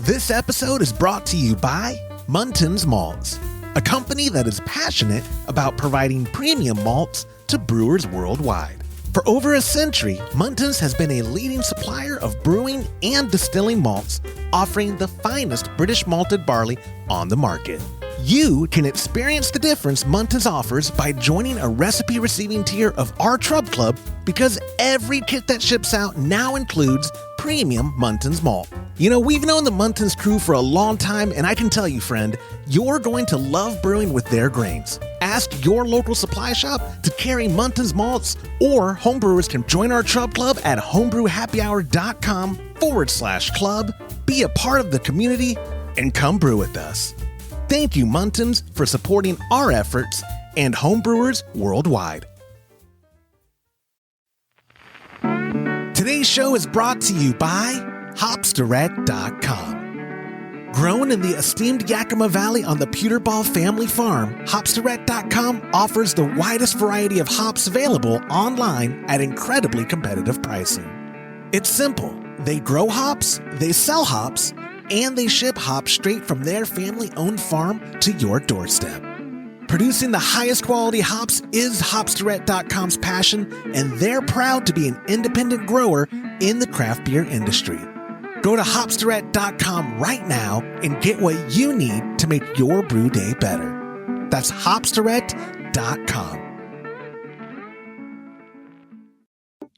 This episode is brought to you by Muntons Malts, a company that is passionate about providing premium malts to brewers worldwide. For over a century, Muntons has been a leading supplier of brewing and distilling malts, offering the finest British malted barley on the market. You can experience the difference Muntons offers by joining a recipe receiving tier of our Trub Club, because every kit that ships out now includes premium Muntons malt. You know, we've known the Muntons crew for a long time, and I can tell you, friend, you're going to love brewing with their grains. Ask your local supply shop to carry Muntons malts, or homebrewers can join our Trub Club at homebrewhappyhour.com/club, be a part of the community, and come brew with us. Thank you, Muntons, for supporting our efforts and homebrewers worldwide. Today's show is brought to you by hopsdirect.com. Grown in the esteemed Yakima Valley on the Pewterball family farm, hopsdirect.com offers the widest variety of hops available online at incredibly competitive pricing. It's simple. They grow hops, they sell hops, and they ship hops straight from their family-owned farm to your doorstep. Producing the highest quality hops is hopsdirect.com's passion, and they're proud to be an independent grower in the craft beer industry. Go to hopsdirect.com right now and get what you need to make your brew day better. That's hopsdirect.com.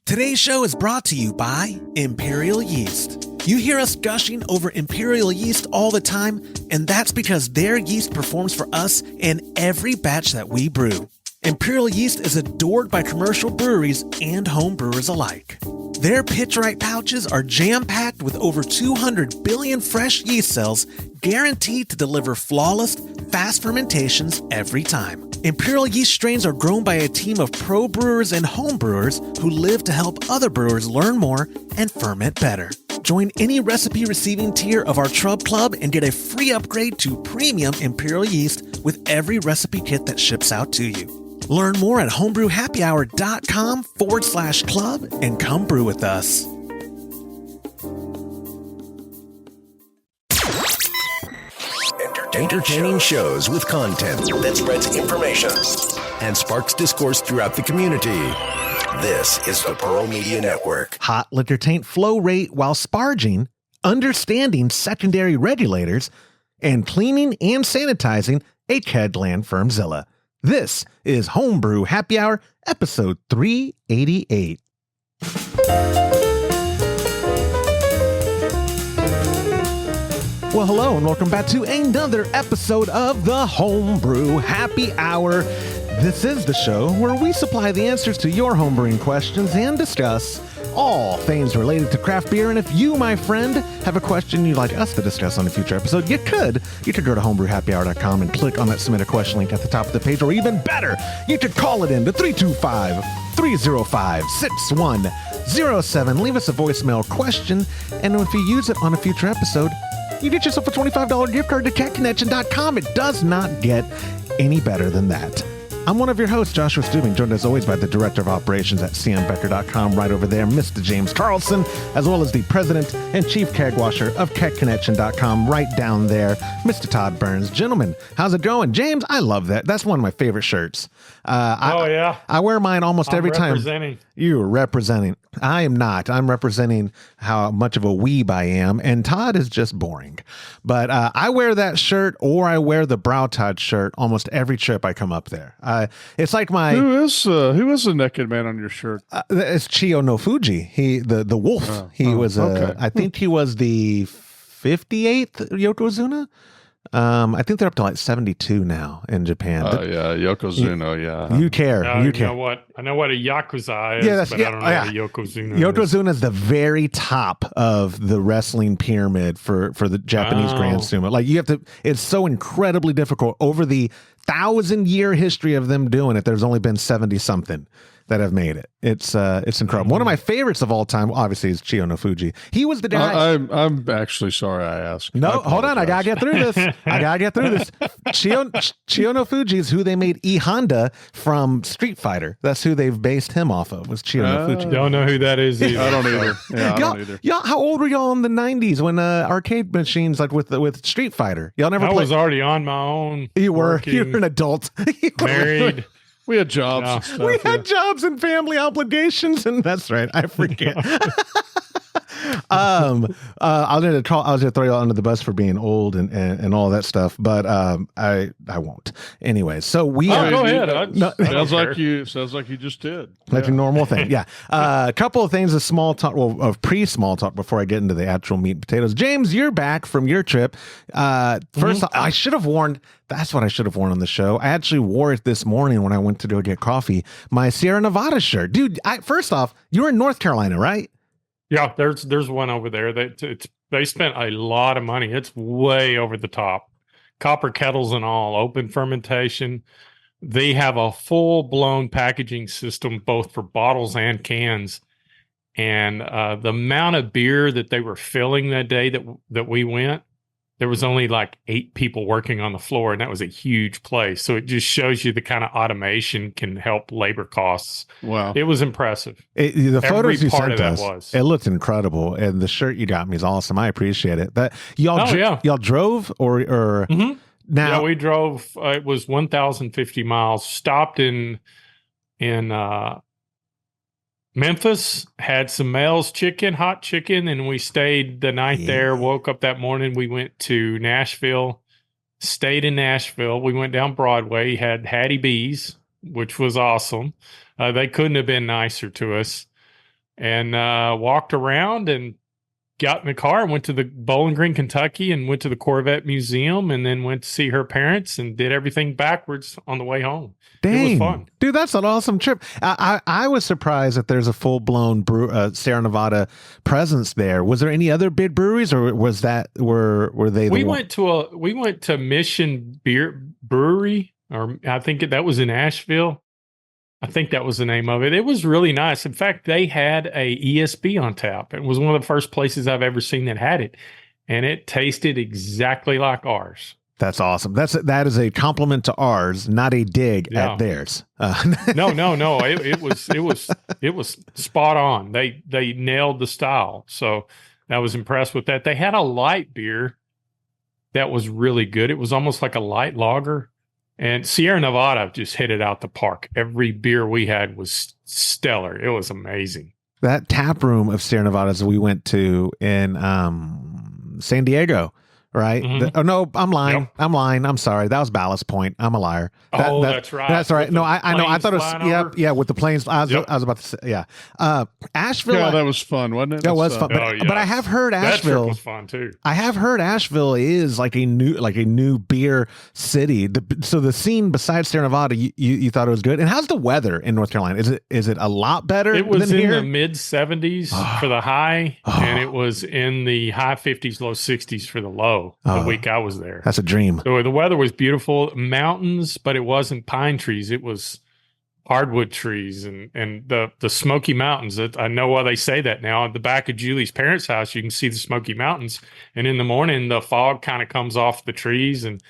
Today's show is brought to you by Imperial Yeast. You hear us gushing over Imperial Yeast all the time, and that's because their yeast performs for us in every batch that we brew. Imperial Yeast is adored by commercial breweries and home brewers alike. Their pitch-right pouches are jam-packed with over 200 billion fresh yeast cells, guaranteed to deliver flawless, fast fermentations every time. Imperial Yeast strains are grown by a team of pro brewers and home brewers who live to help other brewers learn more and ferment better. Join any recipe receiving tier of our Trub Club and get a free upgrade to premium Imperial Yeast with every recipe kit that ships out to you. Learn more at homebrewhappyhour.com/club and come brew with us. Entertaining shows with content that spreads information and sparks discourse throughout the community. This is the Pearl Media Network. Hot liquor taint flow rate while sparging, understanding secondary regulators, and cleaning and sanitizing a KegLand Fermzilla. This is Homebrew Happy Hour, episode 388. Well, hello, and welcome back to another episode of the Homebrew Happy Hour. This is the show where we supply the answers to your homebrewing questions and discuss all things related to craft beer. And if you, my friend, have a question you'd like us to discuss on a future episode, you could go to homebrewhappyhour.com and click on that submit a question link at the top of the page, or even better, you could call it in to 325-305-6107. Leave us a voicemail question, and if you use it on a future episode, you get yourself a $25 gift card to KegConnection.com. It does not get any better than that. I'm one of your hosts, Joshua Stubing, joined as always by the Director of Operations at cmbecker.com right over there, Mr. James Carlson, as well as the President and Chief Keg Washer of KegConnection.com right down there, Mr. Todd Burns. Gentlemen, how's it going? James, I love that. That's one of my favorite shirts. Yeah. I wear mine almost every time. You're representing. I am not. I'm representing how much of a weeb I am, and Todd is just boring. But I wear that shirt, or I wear the Brow Todd shirt almost every trip I come up there. It's like my... Who is the naked man on your shirt? It's Chiyo no Fuji. He the wolf. Okay. I think he was the 58th Yokozuna. I think they're up to like 72 now in Japan. Yeah, Yokozuna, yeah. You care. You care. Know what? I know what a Yakuza is, but I don't know what a Yokozuna is. Yokozuna is the very top of the wrestling pyramid for the Japanese Grand Sumo. Like, you have to, it's so incredibly difficult. Over the 1,000-year history of them doing it, there's only been 70-something. that have made it. It's incredible. One of my favorites of all time, obviously, is Chiyo no Fuji. He was the guy. I'm actually sorry I asked. No, hold on. I gotta get through this. Chiyo no Fuji is who they made E Honda from Street Fighter. That's who they've based him off of. Was Chiyo no Fuji? Don't know who that is either. I don't either. Yeah, I don't either. Y'all, how old were y'all in the 90s when arcade machines like with Street Fighter? Y'all never. I was already on my own. You were an adult. Married. We had jobs. And stuff, we had jobs and family obligations, and that's right. I forget. I was gonna throw you all under the bus for being old and all that stuff, but I won't. Anyway, so we go ahead. Sounds like you just did. Like a normal thing. Yeah. A couple of things of small talk, of pre-small talk before I get into the actual meat and potatoes. James, you're back from your trip. First, I should have worn. That's what I should have worn on the show. I actually wore it this morning when I went to go get coffee. My Sierra Nevada shirt, dude. First off, you were in North Carolina, right? Yeah, there's one over there. They spent a lot of money. It's way over the top. Copper kettles and all, open fermentation. They have a full-blown packaging system, both for bottles and cans. And the amount of beer that they were filling that day that we went, there was only like 8 people working on the floor, and that was a huge place. So it just shows you the kind of automation can help labor costs. Wow. It was impressive. The photos you sent us, it looked incredible. And the shirt you got me is awesome. I appreciate it. That y'all drove or Mm-hmm. Now? Yeah, we drove. It was 1,050 miles. Stopped in Memphis, had some Mel's chicken, hot chicken, and we stayed the night there. Woke up that morning. We went to Nashville, stayed in Nashville. We went down Broadway, had Hattie B's, which was awesome. They couldn't have been nicer to us. And walked around and got in the car and went to the Bowling Green, Kentucky, and went to the Corvette Museum, and then went to see her parents and did everything backwards on the way home. Dang. It was fun. Dude, that's an awesome trip. I was surprised that there's a full-blown Sierra Nevada presence there. Was there any other big breweries, or was that were they? We went to Mission Beer Brewery, or I think that was in Asheville. I think that was the name of it. It was really nice. In fact, they had a ESB on tap. It was one of the first places I've ever seen that had it, and it tasted exactly like ours. That's awesome. That is a compliment to ours, not a dig at theirs. No. It was spot on. They nailed the style. So I was impressed with that. They had a light beer that was really good. It was almost like a light lager. And Sierra Nevada just hit it out the park. Every beer we had was stellar. It was amazing. That tap room of Sierra Nevada's we went to in San Diego, right? Mm-hmm. No, I'm lying. Yep. I'm lying. I'm sorry. That was Ballast Point. I'm a liar. That's right. That's all right. No, I know. I thought it was yeah, with the planes. I was about to say Asheville. Yeah, that was fun, wasn't it? That was fun. But I have heard Asheville. That trip was fun too. I have heard Asheville is like a new beer city. So the scene besides Sierra Nevada, you thought it was good. And how's the weather in North Carolina? Is it a lot better? It was than in here? the mid 70s for the high, and it was in the high 50s, low 60s for the low. The week I was there. That's a dream. So the weather was beautiful, mountains, but it wasn't pine trees. It was hardwood trees and the Smoky Mountains. I know why they say that now. At the back of Julie's parents' house, you can see the Smoky Mountains. And in the morning, the fog kind of comes off the trees, and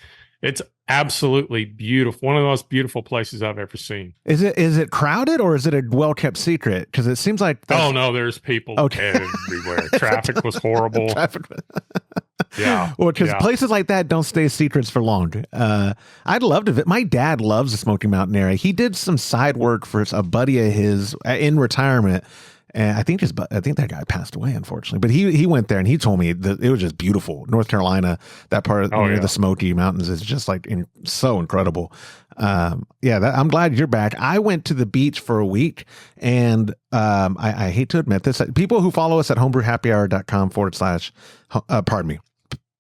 it's absolutely beautiful. One of the most beautiful places I've ever seen. Is it crowded, or is it a well-kept secret? Because it seems like oh no, there's people everywhere. Traffic was horrible. Yeah. Well, because places like that don't stay secrets for long. I'd love to. My dad loves the Smoky Mountain area. He did some side work for a buddy of his in retirement. And I think that guy passed away, unfortunately. But he went there and he told me that it was just beautiful. North Carolina, that part of the Smoky Mountains is just like so incredible. I'm glad you're back. I went to the beach for a week, and I hate to admit this. People who follow us at homebrewhappyhour.com / pardon me.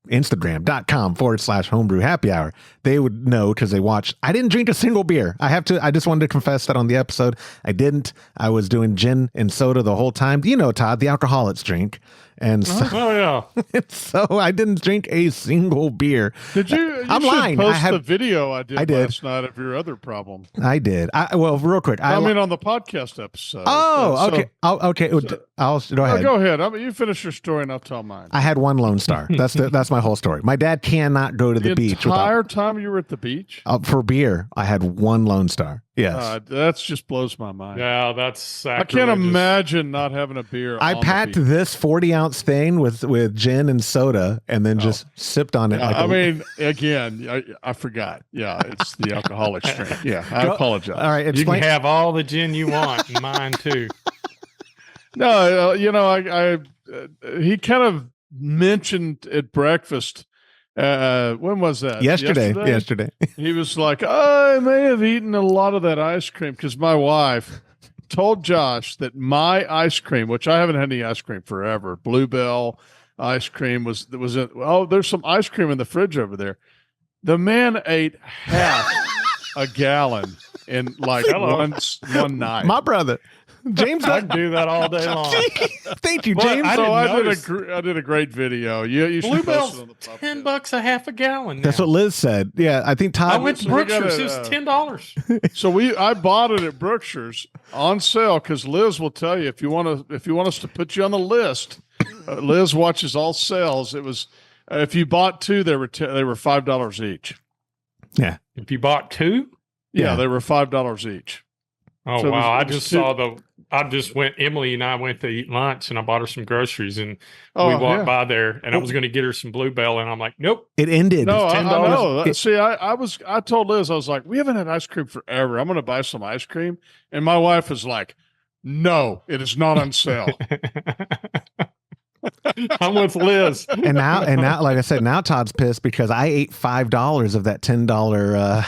Instagram.com/homebrew happy hour. They would know because they watched. I didn't drink a single beer. I just wanted to confess that on the episode. I didn't. I was doing gin and soda the whole time. You know, Todd, the alcoholics drink. And so, so I didn't drink a single beer. Did you? I'm lying. Post the video I did did last night of your other problem. I did. Well, real quick. I mean, on the podcast episode. Oh, okay. Okay. I'll go ahead. Go ahead. You finish your story and I'll tell mine. I had one Lone Star. That's my whole story. My dad cannot go to the beach. The entire time you were at the beach? For beer, I had one Lone Star. Yes. That just blows my mind. Yeah, that's sacrilegious. I can't imagine not having a beer. I packed this 40-ounce thing with gin and soda and then just sipped on it. I forgot. Yeah, it's the alcoholic drink. Yeah, I apologize. All right. You can have all the gin you want, and mine too. No, he kind of mentioned at breakfast. When was that? Yesterday. He was like, I may have eaten a lot of that ice cream because my wife told Josh that my ice cream, which I haven't had any ice cream forever, Bluebell ice cream there's some ice cream in the fridge over there. The man ate half a gallon in one night. My brother. James, I can do that all day long. Thank you, James. I did a great video. You should post it on the podcast. $10 a half a gallon. Now. That's what Liz said. Yeah, I think Todd. I went to Brookshire's. It was $10. So I bought it at Brookshire's on sale because Liz will tell you if you want us to put you on the list. Liz watches all sales. It was if you bought two, they were $5 each. Yeah, if you bought two, yeah, they were $5 each. Oh so wow! Emily and I went to eat lunch, and I bought her some groceries, and we walked by there, and I was going to get her some Bluebell, and I'm like, nope. It ended. No, I know. See, I told Liz, I was like, we haven't had ice cream forever. I'm going to buy some ice cream, and my wife was like, no, it is not on sale. I'm with Liz. And now, like I said, now Todd's pissed because I ate $5 of that $10.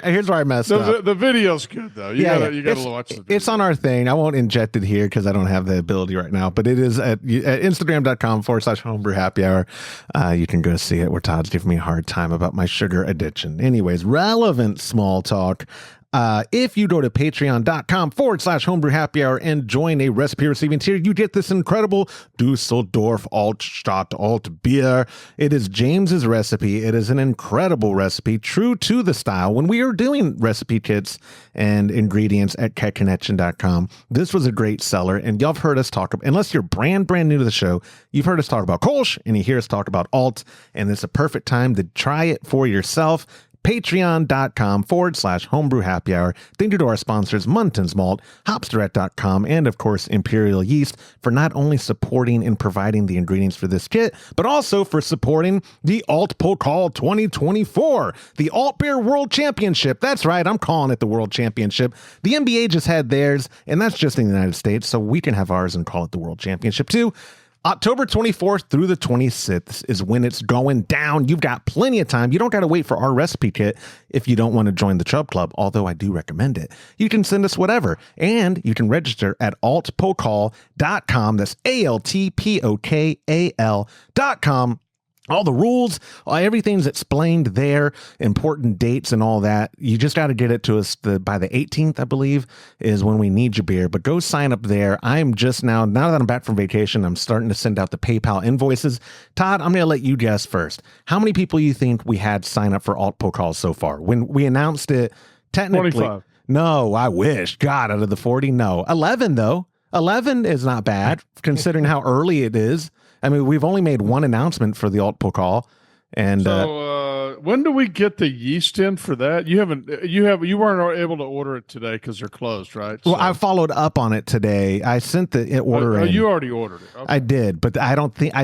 Here's where I messed up. The video's good though. You gotta watch the video. It's on our thing. I won't inject it here because I don't have the ability right now. But it is at Instagram.com/homebrew happy hour. You can go see it where Todd's giving me a hard time about my sugar addiction. Anyways, relevant small talk. If you go to patreon.com/homebrew happy hour and join a recipe receiving tier, you get this incredible Dusseldorf Altstadt Alt beer. It is James's recipe. It is an incredible recipe, true to the style. When we are doing recipe kits and ingredients at KegConnection.com, this was a great seller. And y'all have heard us talk about, unless you're brand new to the show, you've heard us talk about kolsch and you hear us talk about alt. And it's a perfect time to try it for yourself. Patreon.com/homebrew happy hour. Thank you to our sponsors, Muntins Malt, hopsdirect.com, and of course, Imperial Yeast for not only supporting and providing the ingredients for this kit, but also for supporting the Alt Pokal 2024, the Alt Beer World Championship. That's right. I'm calling it the World Championship. The NBA just had theirs, and that's just in the United States, so we can have ours and call it the World Championship too. October 24th through the 26th is when it's going down. You've got plenty of time. You don't got to wait for our recipe kit if you don't want to join the Chub Club, although I do recommend it. You can send us whatever, and you can register at altpokal.com. That's ALTPOKAL.com. All the rules, everything's explained there, important dates and all that. You just got to get it to us by the 18th, I believe, is when we need your beer. But go sign up there. I'm just now that I'm back from vacation, I'm starting to send out the PayPal invoices. Todd, I'm going to let you guess first. How many people you think we had sign up for Alt Pokal so far? When we announced it, technically. 25. No, I wish. God, out of the 40, no. 11, though. 11 is not bad, considering how early it is. I mean, we've only made one announcement for the Alt Pokal, and so when do we get the yeast in for that? You weren't able to order it today because they're closed, right? Well, I followed up on it today. I sent the order in. You already ordered it. Okay. I did, but I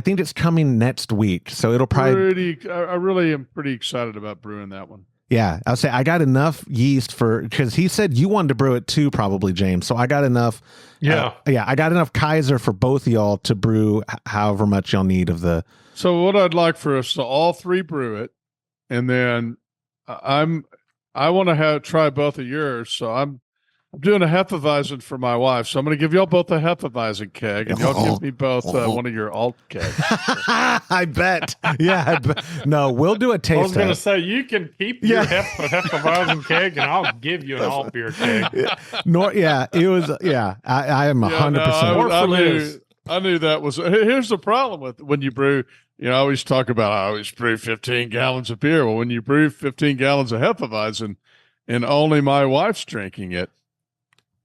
think it's coming next week, so it'll probably. I really am pretty excited about brewing that one. Yeah, I'll say I got enough yeast because he said you wanted to brew it too, probably, James. So I got enough. Yeah. I got enough Kaiser for both of y'all to brew however much y'all need of the. So what I'd like for us to all three brew it, and then I want to try both of yours. So I'm doing a Hefeweizen for my wife, so I'm going to give y'all both a Hefeweizen keg, and y'all give me both one of your alt kegs. I bet. Yeah. No, we'll do a taste I was going to test. say, you can keep your Hefeweizen keg, and I'll give you an alt beer keg. It was. Yeah, I am 100%. I knew that was. Here's the problem with when you brew. I always talk about I always brew 15 gallons of beer. Well, when you brew 15 gallons of Hefeweizen, and only my wife's drinking it,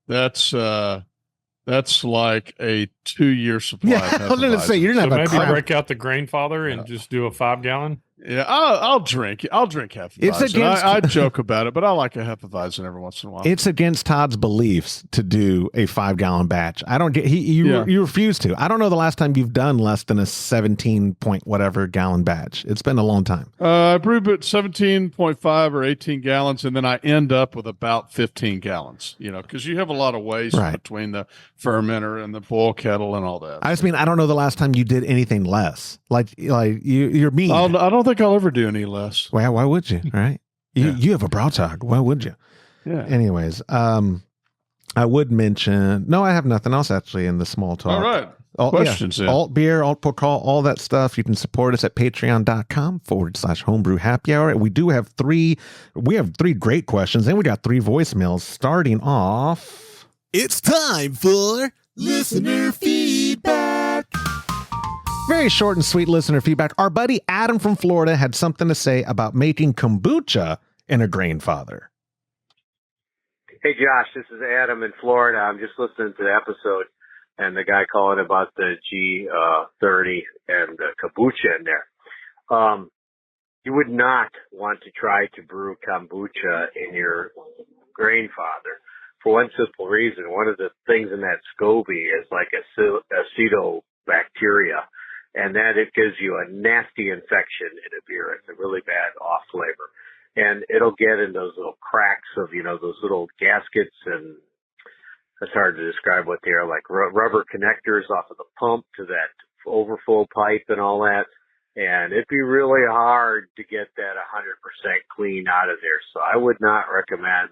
that's like a 2-year supply. Yeah, I was going to say you're not. So maybe break out the Grainfather and just do a 5-gallon. Yeah, I'll drink Hefeweizen. It's against. I joke about it, but I like a Hefeweizen every once in a while. It's against Todd's beliefs to do a 5-gallon batch. I don't get. You refuse to. I don't know the last time you've done less than a 17 point whatever gallon batch. It's been a long time. I brew about 17.5 or 18 gallons, and then I end up with about 15 gallons. Because you have a lot of waste between the fermenter and the boil kettle and all that. I just mean I don't know the last time you did anything less. Like you're mean. I don't think I'll ever do any less. Why would you? Right? You have a Brautag. Why would you? Yeah. Anyways, I would mention. No, I have nothing else actually in the small talk. All right. Questions. Yeah. Alt beer, alt protocol, all that stuff. You can support us at patreon.com/homebrew happy hour. We do have three. We have 3 great questions, and we got 3 voicemails. Starting off, it's time for listener feedback. Very short and sweet listener feedback. Our buddy Adam from Florida had something to say about making kombucha in a Grainfather. Hey, Josh, this is Adam in Florida. I'm just listening to the episode, and the guy calling about the G30 and the kombucha in there. You would not want to try to brew kombucha in your Grainfather for one simple reason. One of the things in that SCOBY is like acetobacteria, and that it gives you a nasty infection in a beer. It's a really bad off flavor. And it'll get in those little cracks of, those little gaskets, and it's hard to describe what they are, like rubber connectors off of the pump to that overflow pipe and all that. And it'd be really hard to get that 100% clean out of there. So I would not recommend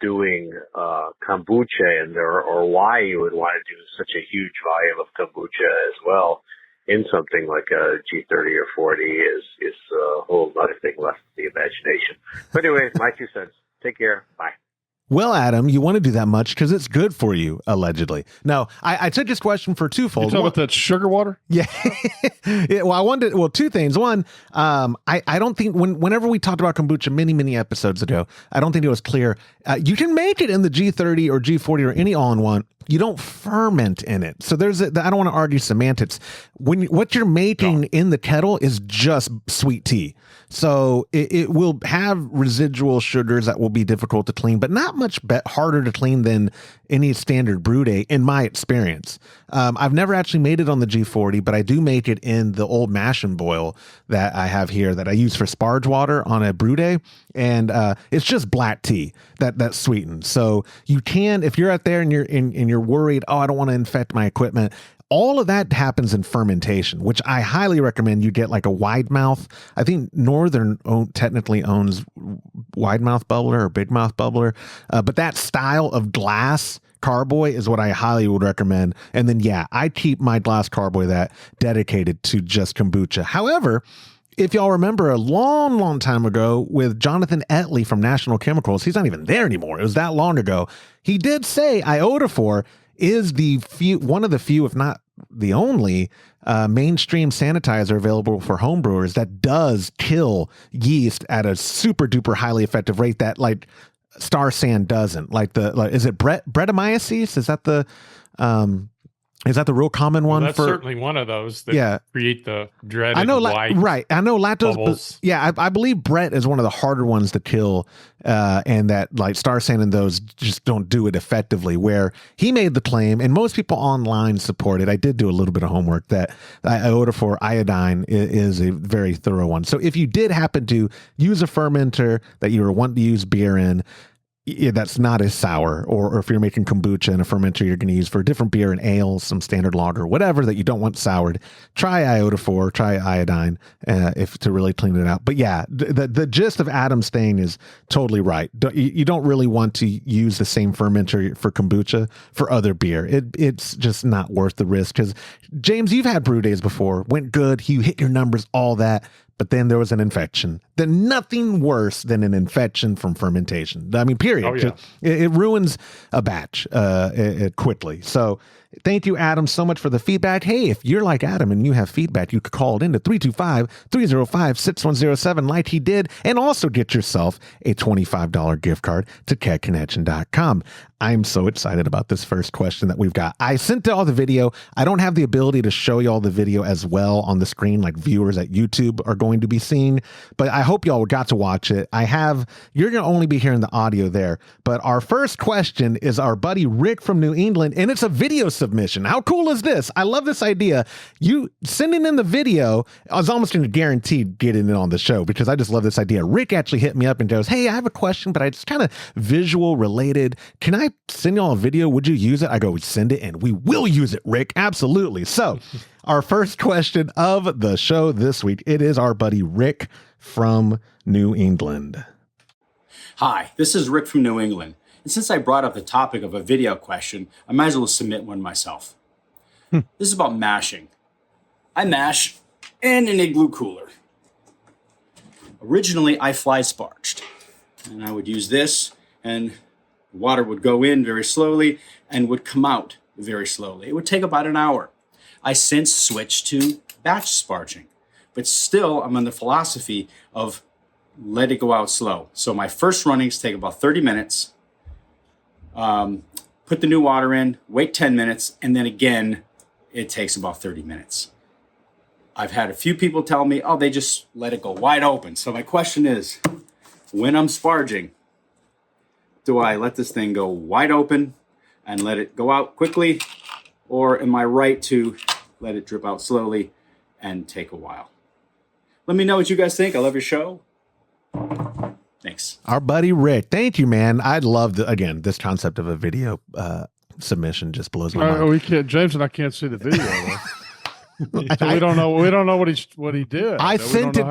doing kombucha in there, or why you would want to do such a huge volume of kombucha as well in something like a G30 or 40 is a whole other thing left to the imagination. But anyway, my 2 cents. Take care. Bye. Well, Adam, you want to do that much because it's good for you, allegedly. No, I took his question for twofold. You talking about that sugar water? Yeah. Well, I wanted, 2 things. One, I don't think whenever we talked about kombucha many episodes ago, I don't think it was clear. You can make it in the G30 or G40 or any all-in-one. You don't ferment in it. So I don't want to argue semantics. What you're making in the kettle is just sweet tea. So it will have residual sugars that will be difficult to clean, but not much harder to clean than any standard brew day, in my experience. I've never actually made it on the G40, but I do make it in the old mash and boil that I have here that I use for sparge water on a brew day. And it's just black tea that's sweetened. So you can, if you're out there and you're worried, I don't want to infect my equipment. All of that happens in fermentation, which I highly recommend you get like a wide mouth. I think Northern technically owns wide mouth bubbler or big mouth bubbler. But that style of glass carboy is what I highly would recommend. And then, I keep my glass carboy that dedicated to just kombucha. However, if y'all remember a long time ago with Jonathan Etley from National Chemicals, he's not even there anymore. It was that long ago. He did say iodophor is one of the few, if not the only, mainstream sanitizer available for homebrewers that does kill yeast at a super duper highly effective rate that like Star San doesn't. Is it Brettanomyces? Is that the real common one? That's certainly one of those that create the dreaded white. Right. I know lactose. Bubbles. I believe Brett is one of the harder ones to kill, and that like Star San and those just don't do it effectively. Where he made the claim, and most people online support it. I did do a little bit of homework that iodophor iodine is a very thorough one. So if you did happen to use a fermenter that you were wanting to use beer in, that's not as sour, or if you're making kombucha and a fermenter you're going to use for a different beer and ale, some standard lager, whatever that you don't want soured, try iodophor, try iodine, if to really clean it out. But yeah, the gist of Adam's thing is totally right. You don't really want to use the same fermenter for kombucha for other beer. It's just not worth the risk, because James, you've had brew days before, went good, you hit your numbers, all that. But then there was an infection. Then nothing worse than an infection from fermentation. I mean, period. Oh, yeah. It ruins a batch quickly. So thank you, Adam, so much for the feedback. Hey, if you're like Adam and you have feedback, you could call it in to 325-305-6107 like he did, and also get yourself a $25 gift card to KegConnection.com. I'm so excited about this first question that we've got. I sent all the video. I don't have the ability to show you all the video as well on the screen like viewers at YouTube are going to be seeing, but I hope y'all got to watch it. You're going to only be hearing the audio there, but our first question is our buddy Rick from New England, and it's a video submission. How cool is this? I love this idea. You sending in the video, I was almost going to guarantee getting it on the show, because I just love this idea. Rick actually hit me up and goes, hey, I have a question, but it's kind of visual related. Can I send y'all a video? Would you use it? I go, send it, and we will use it, Rick. Absolutely. So our first question of the show this week, it is our buddy Rick from New England. Hi, this is Rick from New England. And since I brought up the topic of a video question, I might as well submit one myself. This is about mashing. I mash in an igloo cooler. Originally, I fly sparged, and I would use this, and water would go in very slowly and would come out very slowly. It would take about an hour. I since switched to batch sparging, but still I'm on the philosophy of let it go out slow. So my first runnings take about 30 minutes, put the new water in, wait 10 minutes, and then again, it takes about 30 minutes. I've had a few people tell me, oh, they just let it go wide open. So my question is, when I'm sparging, do I let this thing go wide open and let it go out quickly? Or am I right to let it drip out slowly and take a while? Let me know what you guys think. I love your show. Thanks. Our buddy Rick. Thank you, man. I love this concept of a video submission just blows my mind. We can't, James and I can't see the video. So we don't know what he did. I sent it.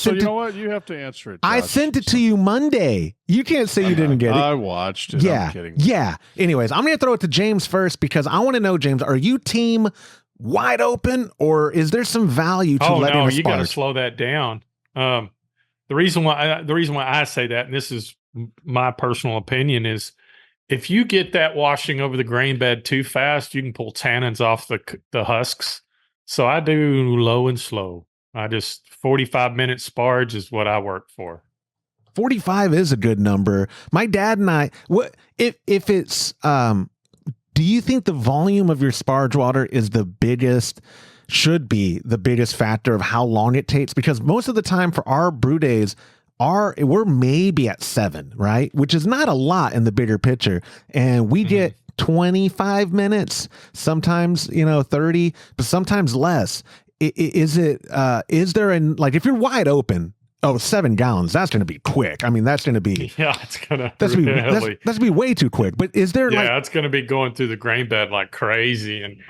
You know what? You have to answer it, Josh. I sent it to you Monday. You can't say you didn't get it. I watched it. Yeah. I'm kidding. Yeah. Anyways, I'm going to throw it to James first, because I want to know, James, are you team wide open, or is there some value to letting a sparge? You got to slow that down. The reason why I say that, and this is my personal opinion, is if you get that washing over the grain bed too fast, you can pull tannins off the husks. So I do low and slow. 45-minute sparge is what I work for. 45 is a good number. My dad and I, what if it's, do you think the volume of your sparge water is should be the biggest factor of how long it takes? Because most of the time for our brew days, we're maybe at 7, right? Which is not a lot in the bigger picture. And we get 25 minutes, sometimes, 30, but sometimes less. Is there if you're wide open, 7 gallons, that's going to be quick. I mean, that's going to be, it's going to be way too quick. But is there it's going to be going through the grain bed like crazy. And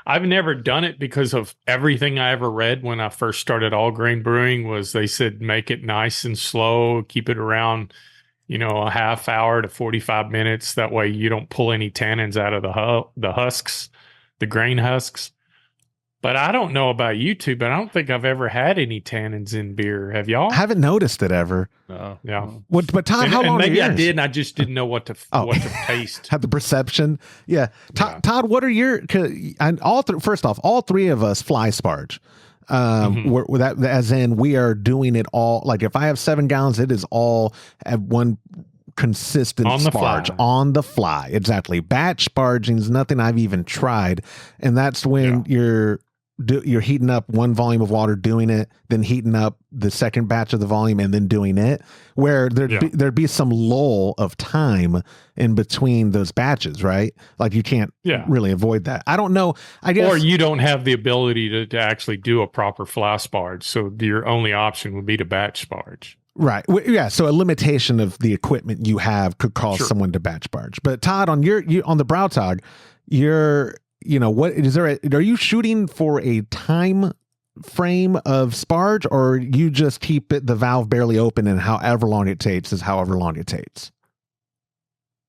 I've never done it because of everything I ever read when I first started all grain brewing was they said, make it nice and slow, keep it around, a half hour to 45 minutes. That way you don't pull any tannins out of the husks, the grain husks. But I don't know about you two, but I don't think I've ever had any tannins in beer. Have y'all? I haven't noticed it ever. No. Yeah. But Todd, how long? Maybe I did, and I just didn't know what to taste. Had the perception. Yeah. Todd, what are your? First off, all three of us fly sparge. As in we are doing it all. Like if I have 7 gallons, it is all at one consistent sparge on the fly. Exactly. Batch sparging is nothing I've even tried, and that's when you're heating up one volume of water, doing it, then heating up the second batch of the volume, and then doing it. Where there'd be some lull of time in between those batches, right? Like you can't really avoid that. I don't know. I guess, or you don't have the ability to actually do a proper fly sparge, so your only option would be to batch sparge. Right. Yeah. So a limitation of the equipment you have could cause someone to batch barge. But Todd, on on the Brautag, what is there? Are you shooting for a time frame of sparge, or you just keep the valve barely open and however long it takes is however long it takes?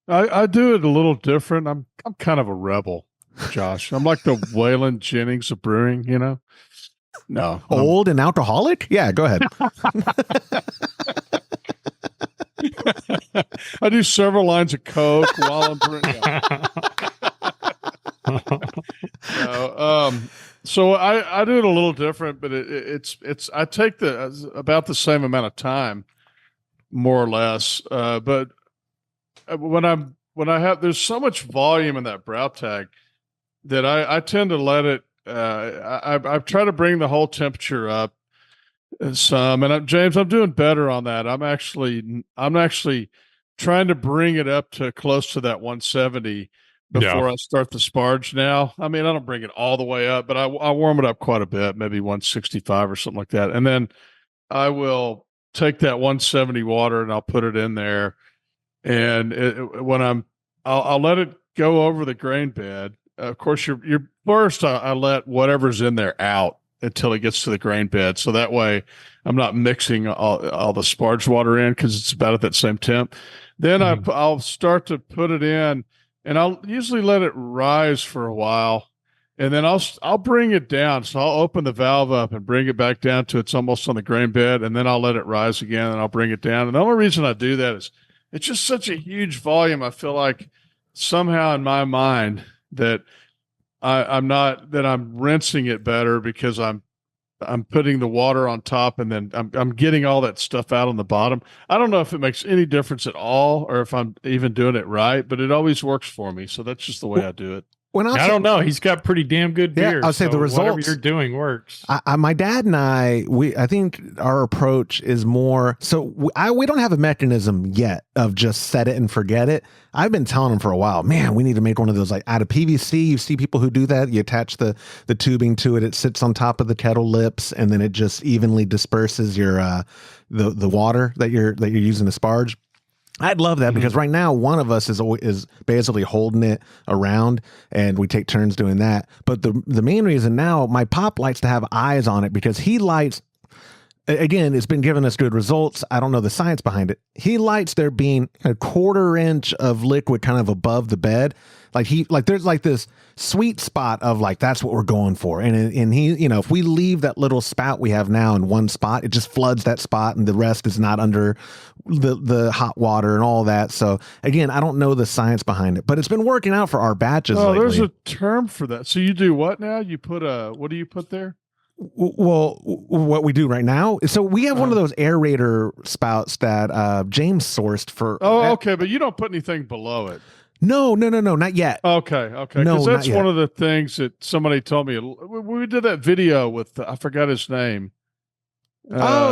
I do it a little different. I'm kind of a rebel, Josh. I'm like the Waylon Jennings of brewing, No. Old and alcoholic? Yeah, go ahead. I do several lines of Coke while I'm brewing. So I do it a little different, but it's I take about the same amount of time, more or less. But when I have, there's so much volume in that Brautag that I tend to let it. I try to bring the whole temperature up some, and James, I'm doing better on that. I'm actually trying to bring it up to close to that 170 before I start the sparge now. I mean, I don't bring it all the way up, but I warm it up quite a bit, maybe 165 or something like that. And then I will take that 170 water and I'll put it in there. And I'll let it go over the grain bed. Of course, you're first, I let whatever's in there out until it gets to the grain bed. So that way I'm not mixing all the sparge water in because it's about at that same temp. Then I'll start to put it in, and I'll usually let it rise for a while, and then I'll bring it down. So I'll open the valve up and bring it back down to it's almost on the grain bed, and then I'll let it rise again, and I'll bring it down. And the only reason I do that is it's just such a huge volume. I feel like somehow in my mind that I'm rinsing it better because I'm putting the water on top, and then I'm getting all that stuff out on the bottom. I don't know if it makes any difference at all or if I'm even doing it right, but it always works for me. So that's just the way I do it. I don't know. He's got pretty damn good beer. I'll say the results. Whatever you're doing works. My dad and I think our approach is more. So we don't have a mechanism yet of just set it and forget it. I've been telling him for a while, man, we need to make one of those like out of PVC. You see people who do that. You attach the tubing to it. It sits on top of the kettle lips, and then it just evenly disperses your the water that you're using to sparge. I'd love that because right now one of us is basically holding it around, and we take turns doing that. But the main reason now, my pop likes to have eyes on it because he lights. Again, it's been giving us good results. I don't know the science behind it. He likes there being a 1/4 inch of liquid kind of above the bed. Like there's like this sweet spot of like, that's what we're going for. And he, if we leave that little spout we have now in one spot, it just floods that spot and the rest is not under the hot water and all that. So again, I don't know the science behind it, but it's been working out for our batches. Oh, lately. There's a term for that. So you do what now? You put what do you put there? Well, what we do right now, so we have one of those aerator spouts that James sourced for. Oh, okay, but you don't put anything below it. No, not yet. Okay. Because that's one of the things that somebody told me. We did that video with, I forgot his name.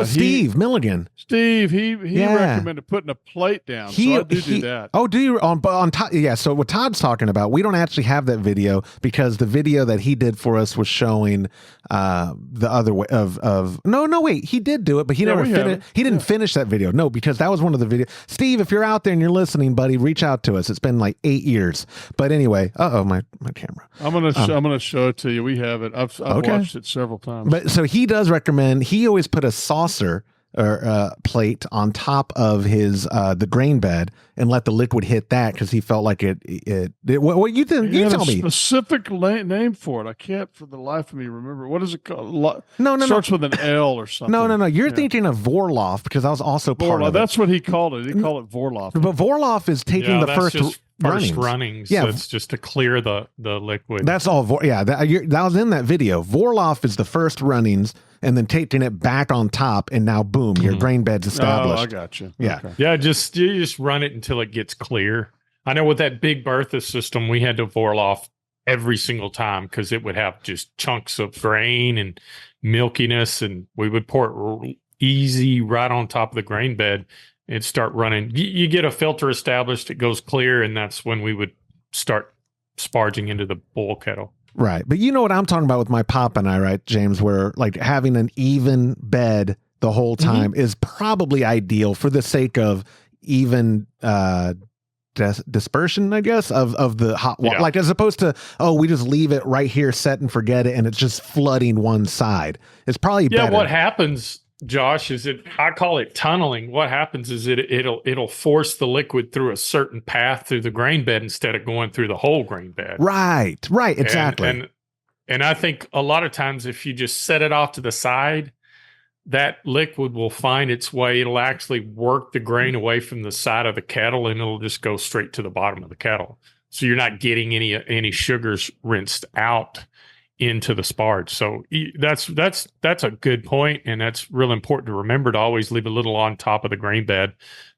Steve Milligan. Steve, he recommended putting a plate down. So I do that. Oh, do you on Todd? Yeah. So what Todd's talking about, we don't actually have that video because the video that he did for us was showing the other way of no wait, he did do it, but he never finished. He didn't finish that video. No, because that was one of the videos. Steve, if you're out there and you're listening, buddy, reach out to us. It's been like 8 years. But anyway, my camera. I'm gonna show it to you. We have it. I've watched it several times. But so he does recommend. He always put a saucer or plate on top of his the grain bed and let the liquid hit that because he felt like it what you think? You tell me. Specific name for it. I can't for the life of me remember. What is it called? No. Starts with an L or something. No. You're thinking of Vorloff because I was also part of it. That's what he called it. He called it Vorloff. But Vorloff is taking the first runnings. Yeah, so it's just to clear the liquid. That's all. That was in that video. Vorloff is the first runnings, and then taking it back on top, and now boom, your grain bed's established. Oh, I got you. Yeah, okay. Yeah. You just run it until it gets clear. I know with that big Bertha system, we had to Vorloff every single time because it would have just chunks of grain and milkiness, and we would pour it easy right on top of the grain bed and start running. You get a filter established, it goes clear, and that's when we would start sparging into the boil kettle. Right. But you know what I'm talking about with my pop and I, right, James, where like having an even bed the whole time is probably ideal for the sake of even dispersion, I guess, of the hot water. Like, as opposed to, we just leave it right here, set and forget it, and it's just flooding one side. It's probably better. What happens, Josh, is I call it tunneling. What happens is it'll force the liquid through a certain path through the grain bed instead of going through the whole grain bed. Right, exactly. And I think a lot of times if you just set it off to the side, that liquid will find its way. It'll actually work the grain away from the side of the kettle, and it'll just go straight to the bottom of the kettle. So you're not getting any sugars rinsed out into the sparge. So that's a good point, and that's real important to remember, to always leave a little on top of the grain bed,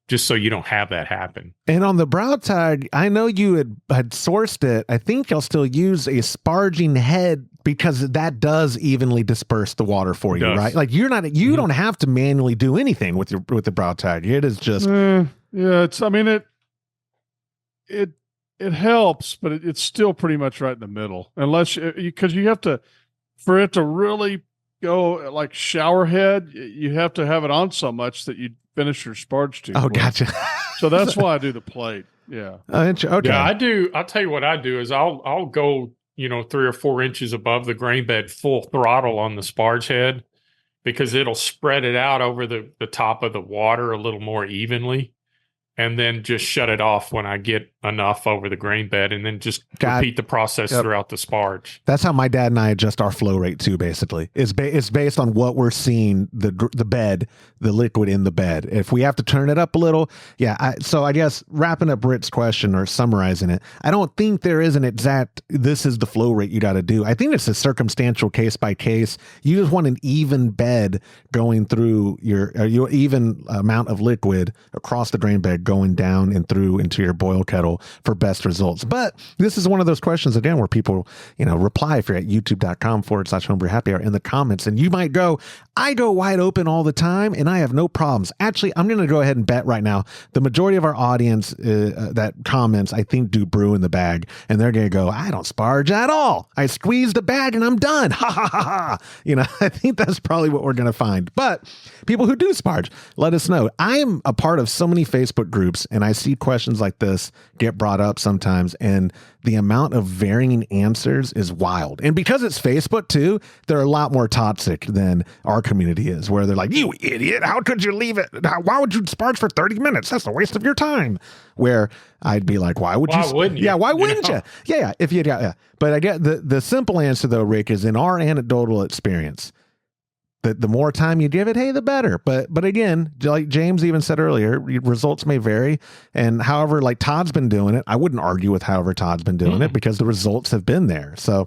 just so you don't have that happen. And on the Brautag, I know you had sourced it. I think you'll still use a sparging head, because that does evenly disperse the water for you, right? Like, you don't have to manually do anything with the Brautag. It is just it helps, but it's still pretty much right in the middle, unless because you have to, for it to really go like shower head, you have to have it on so much that you finish your sparge too. Oh, gotcha. So that's why I do the plate. Yeah. Okay. Yeah, I do. I'll tell you what I do is I'll go 3 or 4 inches above the grain bed, full throttle on the sparge head, because it'll spread it out over the top of the water a little more evenly, and then just shut it off when I get enough over the grain bed, and then just repeat the process throughout the sparge. That's how my dad and I adjust our flow rate too, basically. It's based on what we're seeing, the bed, the liquid in the bed. If we have to turn it up a little, so I guess wrapping up Rick's question or summarizing it, I don't think there is an exact, this is the flow rate you got to do. I think it's a circumstantial case by case. You just want an even bed going through your even amount of liquid across the drain bed going down and through into your boil kettle for best results. But this is one of those questions, again, where people, reply if you're at youtube.com/homebrew happy hour in the comments, and you might go, I go wide open all the time and I have no problems. Actually, I'm going to go ahead and bet right now, the majority of our audience that comments, I think, do brew in the bag, and they're going to go, I don't sparge at all. I squeeze the bag and I'm done. Ha ha ha ha. I think that's probably what we're going to find. But people who do sparge, let us know. I am a part of so many Facebook groups, and I see questions like this get brought up sometimes, and the amount of varying answers is wild. And because it's Facebook too, they're a lot more toxic than our community is, where they're like, you idiot, how could you leave it? Why would you sparge for 30 minutes? That's a waste of your time. Where I'd be like, why wouldn't you? Yeah, why wouldn't you? Yeah, if you, But I get the simple answer though, Rick, is in our anecdotal experience, the more time you give it, hey, the better. But again, like James even said earlier, results may vary. And however, like Todd's been doing it, I wouldn't argue with however Todd's been doing it, because the results have been there. So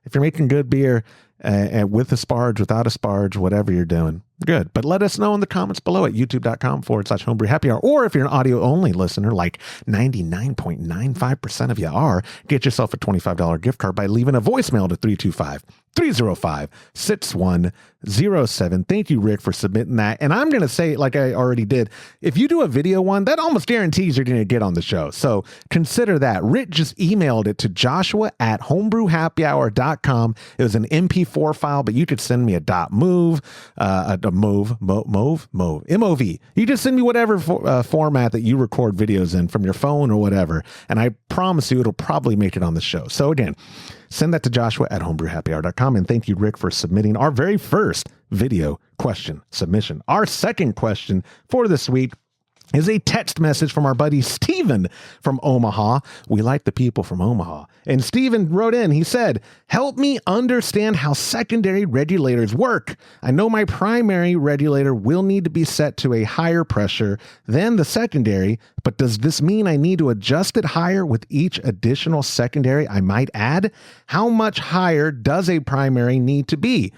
if you're making good beer with a sparge, without a sparge, whatever you're doing, good. But let us know in the comments below at youtube.com/homebrew happy hour. Or if you're an audio only listener, like 99.95% of you are, get yourself a $25 gift card by leaving a voicemail to 325-305-6107. Thank you, Rick, for submitting that. And I'm going to say, like I already did, if you do a video one, that almost guarantees you're going to get on the show. So consider that. Rick just emailed it to joshua@homebrewhappyhour.com. It was an MP4 file, but you could send me a .mov, MOV. You just send me whatever format that you record videos in from your phone or whatever. And I promise you, it'll probably make it on the show. So again, send that to joshua@homebrewhappyhour.com. And thank you, Rick, for submitting our very first video question submission. Our second question for this week is a text message from our buddy Steven from Omaha. We like the people from Omaha. And Steven wrote in, he said, help me understand how secondary regulators work. I know my primary regulator will need to be set to a higher pressure than the secondary, but does this mean I need to adjust it higher with each additional secondary I might add? How much higher does a primary need to be?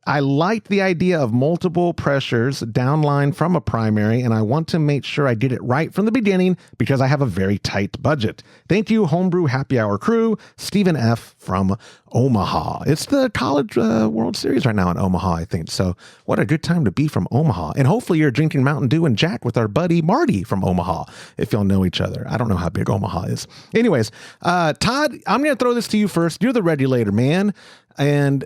I like the idea of multiple pressures downline from a primary, and I want to make sure I get it right from the beginning because I have a very tight budget. Thank you, Homebrew Happy Hour crew. Stephen F. from Omaha. It's the College World Series right now in Omaha, I think. So what a good time to be from Omaha. And hopefully you're drinking Mountain Dew and Jack with our buddy Marty from Omaha, if y'all know each other. I don't know how big Omaha is. Anyways, Todd, I'm going to throw this to you first. You're the regulator, man. And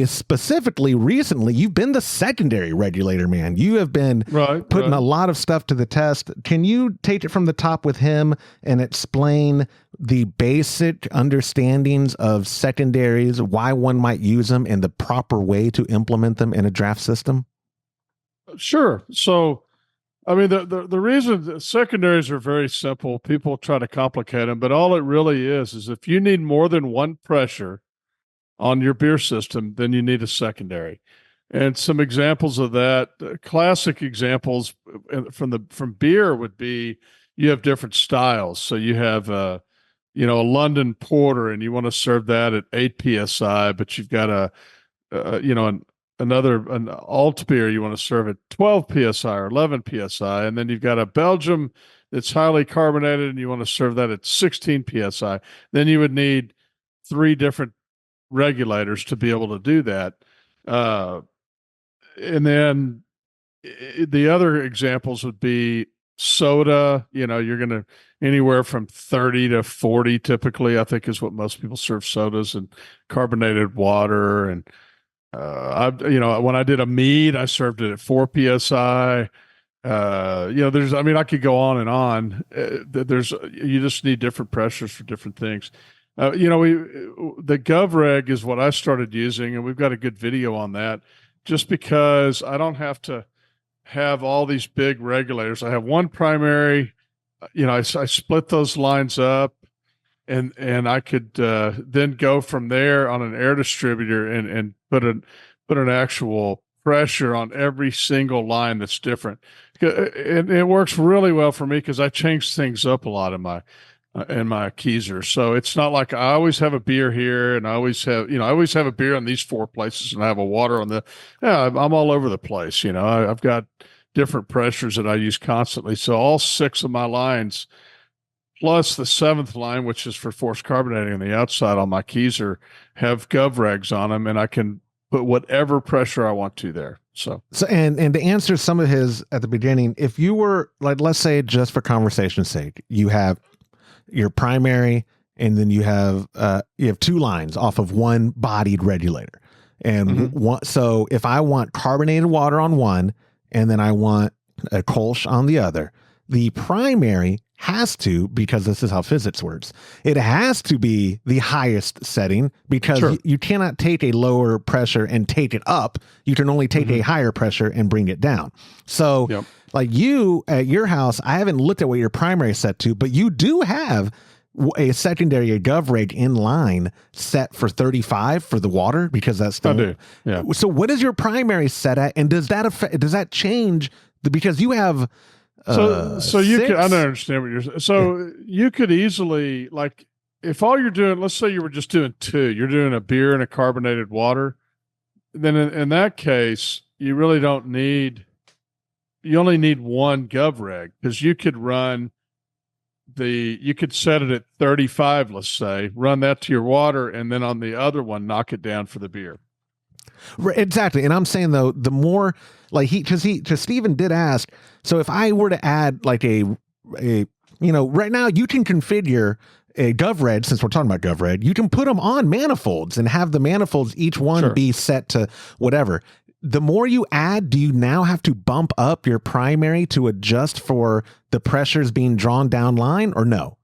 specifically recently, you've been the secondary regulator man. You have been putting a lot of stuff to the test. Can you take it from the top with him and explain the basic understandings of secondaries, why one might use them, and the proper way to implement them in a draft system? Sure. So, I mean, the reason that secondaries are very simple, people try to complicate them, but all it really is if you need more than one pressure on your beer system, then you need a secondary. And some examples of that, classic examples from beer would be you have different styles. So you have a London Porter, and you want to serve that at 8 psi, but you've got an alt beer you want to serve at 12 psi or 11 psi, and then you've got a Belgium that's highly carbonated, and you want to serve that at 16 psi. Then you would need 3 different regulators to be able to do that. And then the other examples would be soda. You're going to anywhere from 30 to 40 typically, I think, is what most people serve sodas, and carbonated water. And when I did a mead, I served it at 4 psi. I could go on and on. You just need different pressures for different things. The GovReg is what I started using, and we've got a good video on that, just because I don't have to have all these big regulators. I have one primary, I split those lines up, and I could then go from there on an air distributor and put an actual pressure on every single line that's different. And it works really well for me because I change things up a lot in my keezer. So it's not like I always have a beer here, and I always have a beer in these 4 places, and I have a water on I'm all over the place. I've got different pressures that I use constantly. So all 6 of my lines, plus the 7th line, which is for forced carbonating on the outside on my keezer, have GovRegs on them, and I can put whatever pressure I want to there. So and to answer some of his at the beginning, if you were let's say, just for conversation's sake, you have your primary, and then you have 2 lines off of one bodied regulator. And so if I want carbonated water on one, and then I want a kolsch on the other, the primary has to, because this is how physics works, it has to be the highest setting, because you cannot take a lower pressure and take it up. You can only take a higher pressure and bring it down. So like you at your house, I haven't looked at what your primary is set to, but you do have a secondary, a GovReg in line set for 35 for the water, because that's the, I do. Yeah. So what is your primary set at, and does that change because you have so you could, I don't understand what you're saying. So you could easily, like, if all you're doing, let's say you were just doing 2, you're doing a beer and a carbonated water, then in that case, you really don't need, you only need one GovReg, because you could run you could set it at 35, let's say, run that to your water, and then on the other one, knock it down for the beer. Exactly. And I'm saying, though, the more, like, because Stephen did ask, so if I were to add like a right now you can configure a GovReg, since we're talking about GovReg, you can put them on manifolds and have the manifolds, each one be set to whatever. The more you add, do you now have to bump up your primary to adjust for the pressures being drawn down line, or no?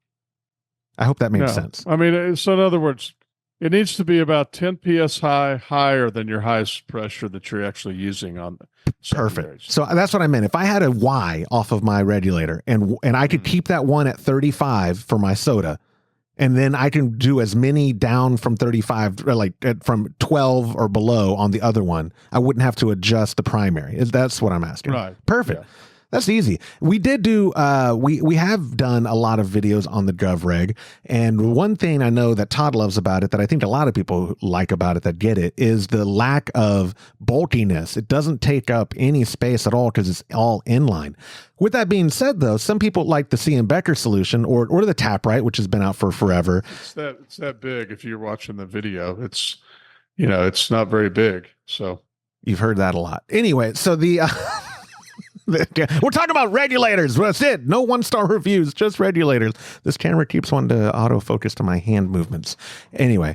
I hope that makes sense. I mean, so in other words, it needs to be about 10 psi higher than your highest pressure that you're actually using on the secondaries. Perfect. So that's what I meant. If I had a Y off of my regulator, and I could keep that one at 35 for my soda, and then I can do as many down from 35, like from 12 or below on the other one, I wouldn't have to adjust the primary. That's what I'm asking. Right. Perfect. Yeah. That's easy. We did do, we have done a lot of videos on the GovReg. And one thing I know that Todd loves about it, that I think a lot of people like about it that get it, is the lack of bulkiness. It doesn't take up any space at all because it's all inline. With that being said, though, some people like the C. Becker solution or the Taprite, which has been out for forever. It's that big. If you're watching the video, it's not very big. So you've heard that a lot. Anyway, so the we're talking about regulators. That's it. No 1-star reviews, just regulators. This camera keeps wanting to autofocus to my hand movements. Anyway,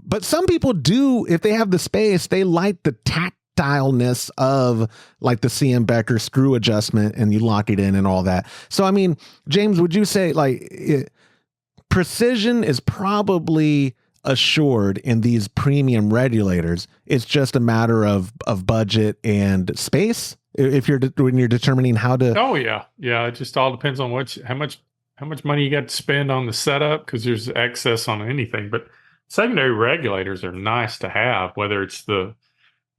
But some people do, if they have the space, they like the tactileness of like the CM Becker screw adjustment and you lock it in and all that. So, I mean, James, would you say like precision is probably assured in these premium regulators? It's just a matter of budget and space when you're determining how to. Oh yeah. It just all depends on how much money you got to spend on the setup, because there's excess on anything. But secondary regulators are nice to have, whether it's the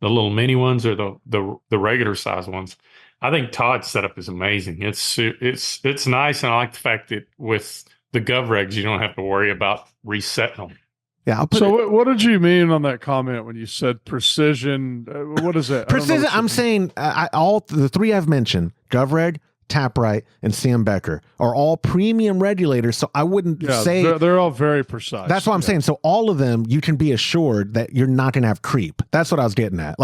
little mini ones or the regular size ones. I think Todd's setup is amazing. It's nice, and I like the fact that with the GovRegs you don't have to worry about resetting them. Yeah. What did you mean on that comment when you said precision? What is that? Precision. I'm saying all the three I've mentioned, GovReg, Taprite, and CM Becker, are all premium regulators. So I wouldn't say they're all very precise. That's what I'm saying. So all of them, you can be assured that you're not going to have creep. That's what I was getting at.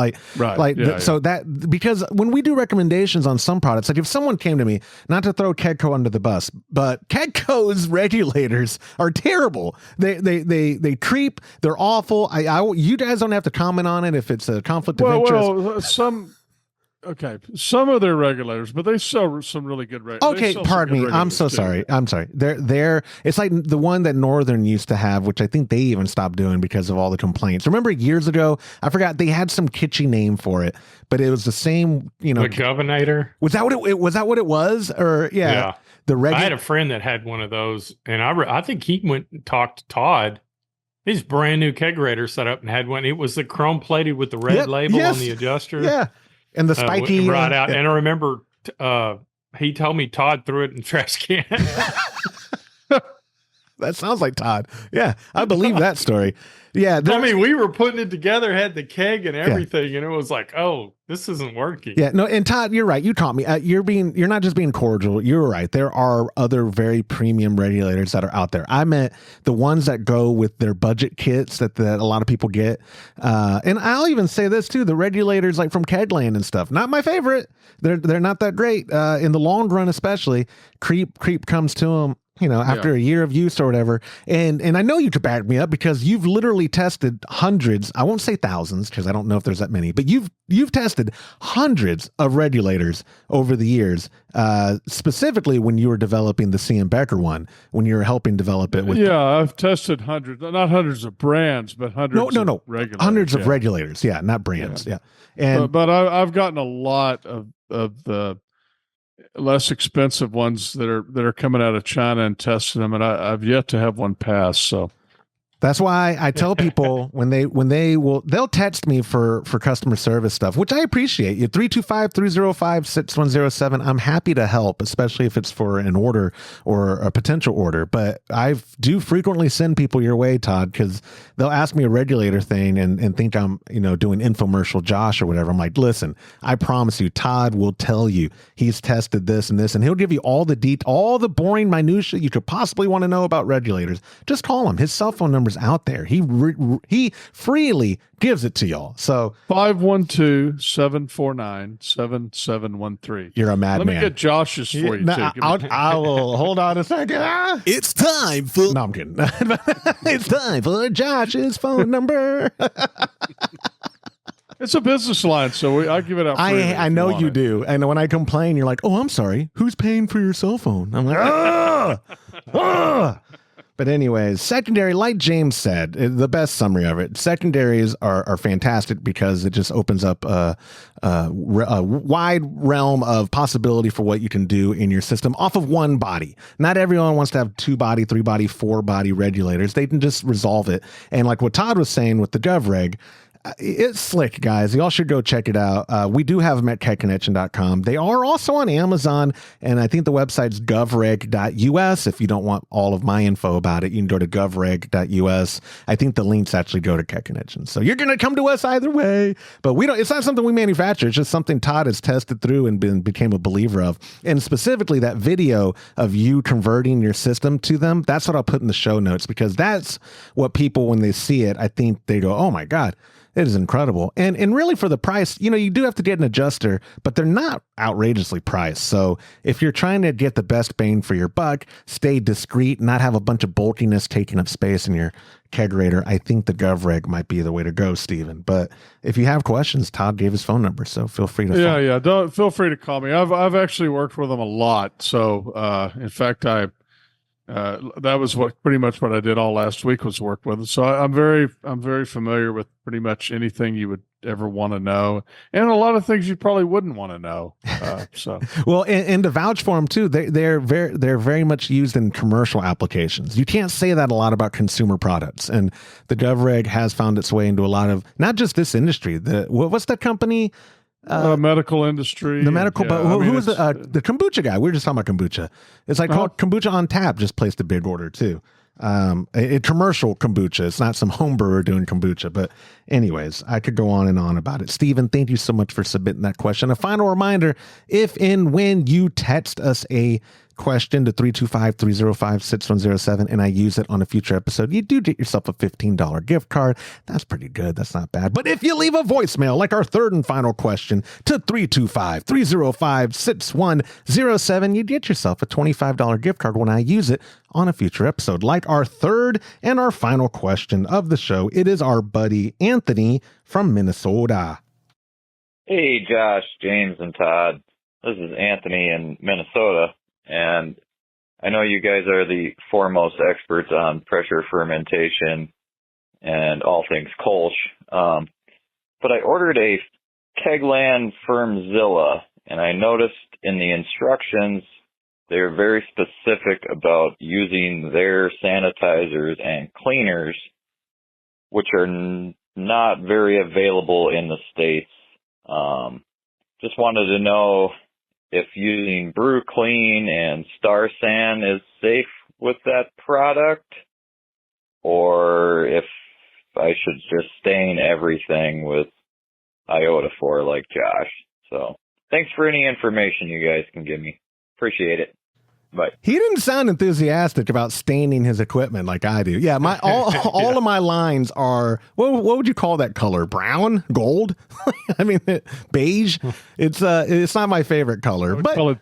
So that, because when we do recommendations on some products, like if someone came to me, not to throw KegCo under the bus, but KegCo's regulators are terrible. They creep. They're awful. You guys don't have to comment on it if it's a conflict of interest. Okay, some of their regulators, but they sell some really good regulators. Okay, pardon me. I'm so sorry. I'm sorry. They're it's like the one that Northern used to have, which I think they even stopped doing because of all the complaints. Remember years ago, I forgot, they had some kitschy name for it, but it was the same, the Governor. Was that what it was? Or yeah. I had a friend that had one of those, and I think he went and talked to Todd. His brand new kegerator set up and had one. It was the chrome plated with the red label on the adjuster. Yeah. And the spiky right out. And I remember he told me Todd threw it in the trash can. That sounds like Todd. Yeah, I believe that story. Yeah, we were putting it together, had the keg and everything, and it was like, oh, this isn't working. Yeah, no, and Todd, you're right. You taught me. You're not just being cordial. You're right. There are other very premium regulators that are out there. I meant the ones that go with their budget kits that a lot of people get. And I'll even say this too: the regulators like from KegLand and stuff. Not my favorite. They're not that great in the long run, especially. Creep comes to them. After a year of use or whatever. And I know you could back me up because you've literally tested hundreds. I won't say thousands because I don't know if there's that many, but you've tested hundreds of regulators over the years, specifically when you were developing the CM Becker one, when you were helping develop it with. Yeah, I've tested hundreds, not hundreds of brands, but hundreds of regulators. Hundreds of regulators. Yeah, not brands. Yeah. And but I've gotten a lot of the less expensive ones that are coming out of China and testing them, and I've yet to have one pass. So that's why I tell people they'll text me for customer service stuff, which I appreciate. You 325-305-6107. I'm happy to help, especially if it's for an order or a potential order. But I do frequently send people your way, Todd, because they'll ask me a regulator thing and think I'm doing infomercial Josh or whatever. I'm like, listen, I promise you, Todd will tell you he's tested this and this, and he'll give you all the boring minutia you could possibly want to know about regulators. Just call him. His cell phone number out there. He freely gives it to y'all. So 512-749-7713. You're a madman. Let me get Josh's for you too. I will hold on a second. It's time for. No, I'm kidding. It's time for Josh's phone number. It's a business line, so I give it out. I know you do. And when I complain, you're like, "Oh, I'm sorry. Who's paying for your cell phone?" I'm like, "Ah." But anyways, secondary, like James said, the best summary of it, secondaries are fantastic because it just opens up a wide realm of possibility for what you can do in your system off of one body. Not everyone wants to have 2-body, 3-body, 4-body regulators. They can just resolve it. And like what Todd was saying with the GovReg, it's slick, guys. Y'all should go check it out. We do have them at KegConnection.com. They are also on Amazon, and I think the website's govreg.us. If you don't want all of my info about it, you can go to govreg.us. I think the links actually go to KegConnection. So you're going to come to us either way, but it's not something we manufacture. It's just something Todd has tested through and became a believer of. And specifically that video of you converting your system to them, that's what I'll put in the show notes, because that's what people, when they see it, I think they go, oh my God. It is incredible. And really for the price, you do have to get an adjuster, but they're not outrageously priced. So if you're trying to get the best bang for your buck, stay discreet, not have a bunch of bulkiness taking up space in your kegerator, I think the GovReg might be the way to go, Stephen. But if you have questions, Todd gave his phone number, so feel free to Don't feel free to call me. I've actually worked with them a lot. So in fact, that was pretty much what I did all last week was work with them. So I'm very familiar with pretty much anything you would ever want to know, and a lot of things you probably wouldn't want to know. So well, and to vouch for them too, they're very much used in commercial applications. You can't say that a lot about consumer products, and the GovReg has found its way into a lot of not just this industry. What's that company? Medical industry. The medical, but who was the kombucha guy? We were just talking about kombucha. It's like called Kombucha on Tap. Just placed a big order too. A commercial kombucha. It's not some home brewer doing kombucha. But anyways, I could go on and on about it. Stephen, thank you so much for submitting that question. A final reminder: if and when you text us a question to 325-305-6107 and I use it on a future episode, you do get yourself a $15 gift card. That's pretty good. That's not bad. But if you leave a voicemail, like our third and final question, to 325-305-6107, you get yourself a $25 gift card when I use it on a future episode. Like our third and our final question of the show, it is our buddy Anthony from Minnesota. Hey, Josh, James, and Todd. This is Anthony in Minnesota. And I know you guys are the foremost experts on pressure fermentation and all things kolsch. But I ordered a KegLand Fermzilla, and I noticed in the instructions they're very specific about using their sanitizers and cleaners, which are not very available in the States. Just wanted to know if using Brew Clean and Star San is safe with that product, or if I should just stain everything with iodophor like Josh. So thanks for any information you guys can give me. Appreciate it. Bye. He didn't sound enthusiastic about staining his equipment like I do. Yeah, my all of my lines are what would you call that color? Brown, gold? I mean, beige. It's not my favorite color, but call it,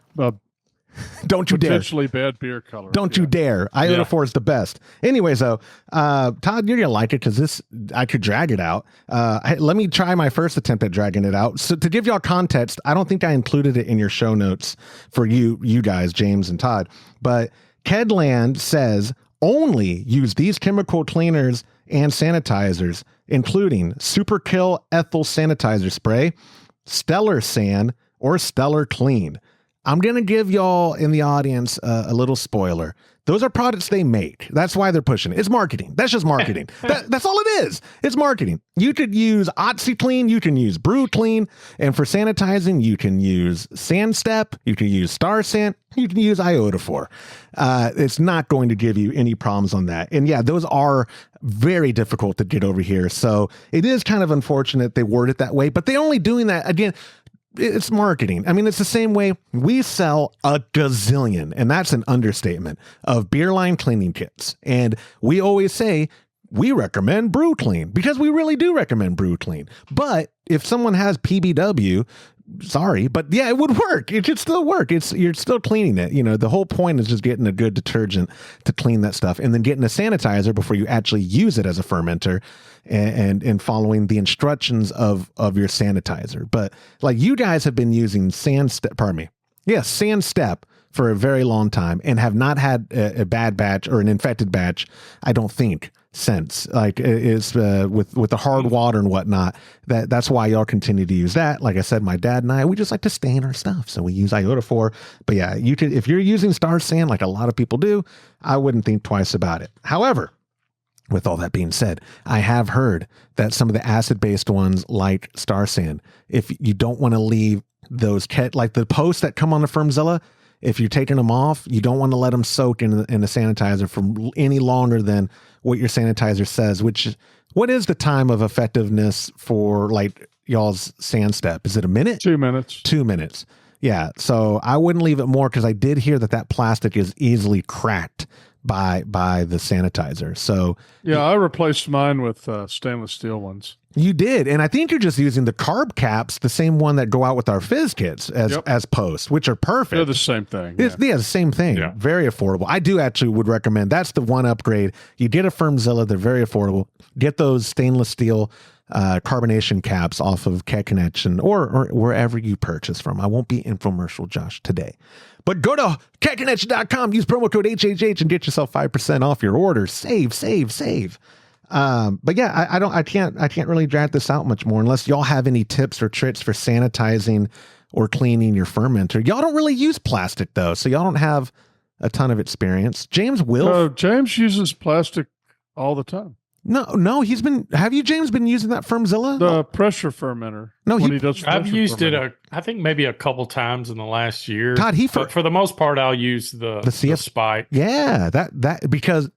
don't you dare. Potentially bad beer color. Don't you dare. Iodophor is the best. Anyways, though, Todd, you're going to like it because I could drag it out. Let me try my first attempt at dragging it out. So to give y'all context, I don't think I included it in your show notes for you guys, James and Todd, but KegLand says only use these chemical cleaners and sanitizers, including Superkill Ethyl Sanitizer Spray, Stellar San, or Stellar Clean. I'm going to give y'all in the audience a little spoiler. Those are products they make. That's why they're pushing it. It's marketing. That's just marketing. That's all it is. It's marketing. You could use OxyClean. You can use Brew Clean. And for sanitizing, you can use SandStep. You can use Star San. You can use iodophor. It's not going to give you any problems on that. And yeah, those are very difficult to get over here. So it is kind of unfortunate they word it that way, but they're only doing that, again, it's marketing. I mean, it's the same way we sell a gazillion, and that's an understatement, of beer line cleaning kits. And we always say we recommend Brew Clean because we really do recommend Brew Clean. But if someone has PBW, sorry, but yeah, it would work. It should still work. You're still cleaning it. You know, the whole point is just getting a good detergent to clean that stuff and then getting a sanitizer before you actually use it as a fermenter and following the instructions of your sanitizer. But like you guys have been using SandStep for a very long time and have not had a bad batch or an infected batch, I don't think, since. Like it's with the hard water and whatnot. That's why y'all continue to use that. Like I said, my dad and I, we just like to stain our stuff, so we use iodophor. But yeah, you can, if you're using Star San like a lot of people do, I wouldn't think twice about it. However, with all that being said, I have heard that some of the acid-based ones like Star San, if you don't want to leave those like the posts that come on the Fermzilla, if you're taking them off, you don't want to let them soak in the sanitizer for any longer than what your sanitizer says, what is the time of effectiveness for like y'all's SandStep? Is it a minute? 2 minutes. 2 minutes. Yeah. So I wouldn't leave it more because I did hear that plastic is easily cracked by the sanitizer. So yeah, I replaced mine with stainless steel ones. You did, and I think you're just using the carb caps, the same one that go out with our fizz kits as post, which are perfect. They're the same thing. Yeah, the same thing. Yeah. Very affordable. I do actually would recommend. That's the one upgrade. You get a Fermzilla. They're very affordable. Get those stainless steel carbonation caps off of Keg Connection or wherever you purchase from. I won't be infomercial, Josh, today. But go to KegConnection.com, use promo code HHH and get yourself 5% off your order. Save. But yeah, I can't really drag this out much more unless y'all have any tips or tricks for sanitizing or cleaning your fermenter. Y'all don't really use plastic though, so y'all don't have a ton of experience. James James uses plastic all the time. No, have you, James, been using that Fermzilla? The pressure fermenter. No, I've used it I think maybe a couple times in the last year. Todd, but for the most part, I'll use the Spike. Yeah, that because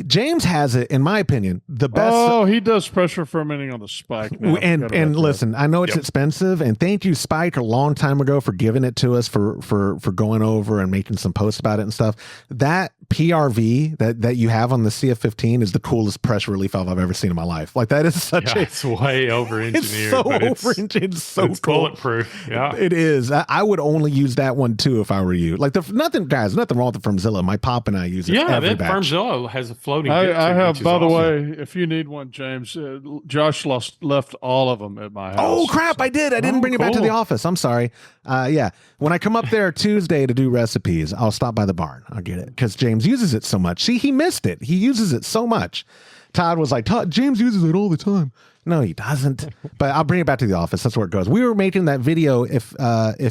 James has it, in my opinion, the best. Oh, he does pressure fermenting on the Spike now. And listen, I know it's expensive, and thank you, Spike, a long time ago for giving it to us for going over and making some posts about it and stuff. That PRV that you have on the CF15 is the coolest pressure relief valve I've ever seen in my life. Like that is it's way over engineered. It's so it's cool. Bulletproof. Yeah, it is. I would only use that one too if I were you. Like nothing wrong with the Fermzilla. My pop and I use it. Yeah, every that batch. Fermzilla has a floating. I have. By the awesome. way, if you need one, James, Josh left all of them at my house. Oh crap! So. I didn't bring it back to the office. I'm sorry. Yeah, when I come up there Tuesday to do recipes, I'll stop by the barn. I'll get it because James uses it so much. See, he missed it. He uses it so much. Todd was like, James uses it all the time. No, he doesn't. But I'll bring it back to the office. That's where it goes. We were making that video. If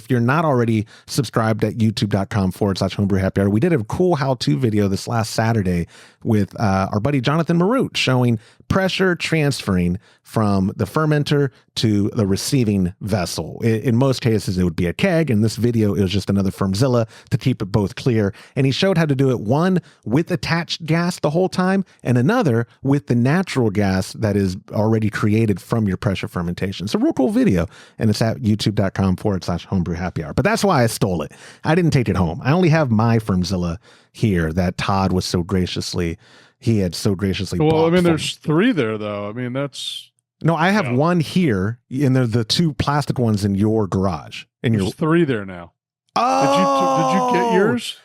you're not already subscribed at youtube.com/homebrew happy hour, we did a cool how-to video this last Saturday with our buddy Jonathan Marut showing pressure transferring from the fermenter to the receiving vessel. In most cases, it would be a keg. In this video, it was just another Fermzilla to keep it both clear. And he showed how to do it, one with attached gas the whole time, and another with the natural gas that is already created from your pressure fermentation. It's a real cool video, and it's at youtube.com/homebrew happy hour. But that's why I stole it. I didn't take it home. I only have my Fermzilla here that Todd was so graciously Well, I mean, there's 3 there, though. I mean, that's... No, I have one here, and they're the 2 plastic ones in your garage. There's 3 there now. Oh! Did you get yours?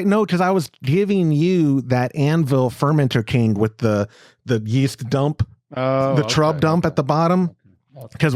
No, because I was giving you that Anvil Fermenter King with the yeast dump, the trub dump at the bottom. Because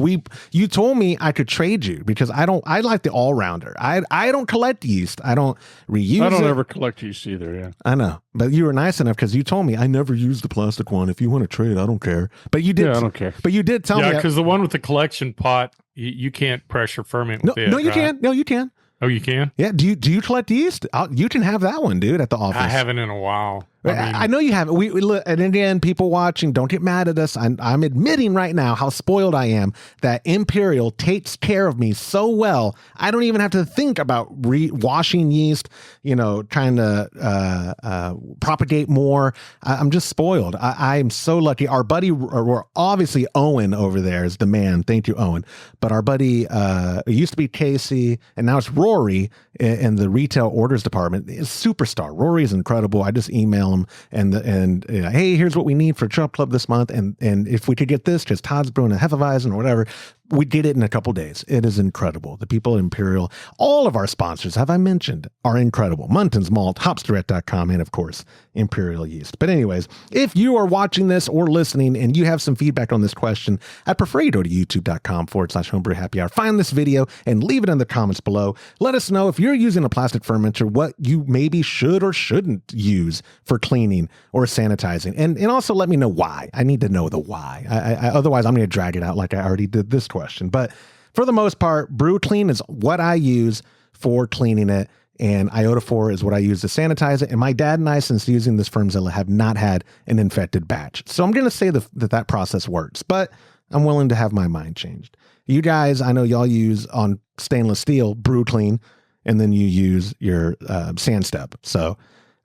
you told me I could trade you because I like the all-rounder. I don't collect yeast. I don't reuse it. I don't ever collect yeast either, yeah. I know. But you were nice enough because you told me I never use the plastic one. If you want to trade, I don't care. But you did. Yeah, I don't care. But you did tell me. Yeah, because the one with the collection pot, you can't pressure ferment with it. No, you can't. No, you can. Oh, you can? Yeah. Do you collect yeast? You can have that one, dude, at the office. I haven't in a while. I know you haven't. We look, and again, people watching, don't get mad at us. I'm admitting right now how spoiled I am that Imperial takes care of me so well. I don't even have to think about washing yeast, trying to propagate more. I'm just spoiled. I'm so lucky. Our buddy, or obviously Owen over there is the man. Thank you, Owen. But our buddy, it used to be Casey, and now it's Rory in the retail orders department. Is superstar. Rory is incredible. I just email him and hey, here's what we need for Trump Club this month, and if we could get this because Todd's brewing a Hefeweizen or whatever, we did it in a couple days. It is incredible. The people at Imperial, all of our sponsors, have I mentioned, are incredible. Muntins Malt, hopsdirect.com, and of course, Imperial Yeast. But anyways, if you are watching this or listening and you have some feedback on this question, I'd prefer you go to youtube.com/homebrew happy hour. Find this video and leave it in the comments below. Let us know if you're using a plastic fermenter, what you maybe should or shouldn't use for cleaning or sanitizing. And also let me know why. I need to know the why. Otherwise, I'm going to drag it out like I already did this question. But for the most part, Brew Clean is what I use for cleaning it, and Iodophor is what I use to sanitize it. And my dad and I, since using this Fermzilla, have not had an infected batch. So I'm going to say that process works, but I'm willing to have my mind changed. You guys, I know y'all use on stainless steel Brew Clean, and then you use your sand step. So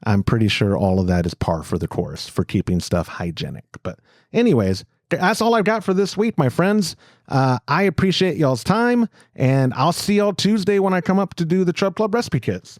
I'm pretty sure all of that is par for the course for keeping stuff hygienic. But anyways, that's all I've got for this week, my friends. I appreciate y'all's time, and I'll see y'all Tuesday when I come up to do the Trub Club recipe kits.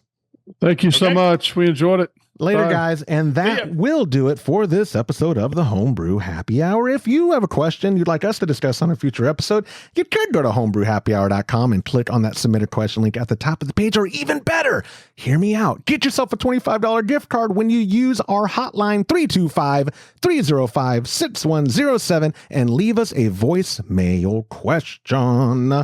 Thank you so much. We enjoyed it. Later, Bye. guys. And that will do it for this episode of the Homebrew Happy Hour. If you have a question you'd like us to discuss on a future episode, you could go to homebrewhappyhour.com and click on that submit a question link at the top of the page, or even better, hear me out. Get yourself a $25 gift card when you use our hotline 325-305-6107 and leave us a voicemail question.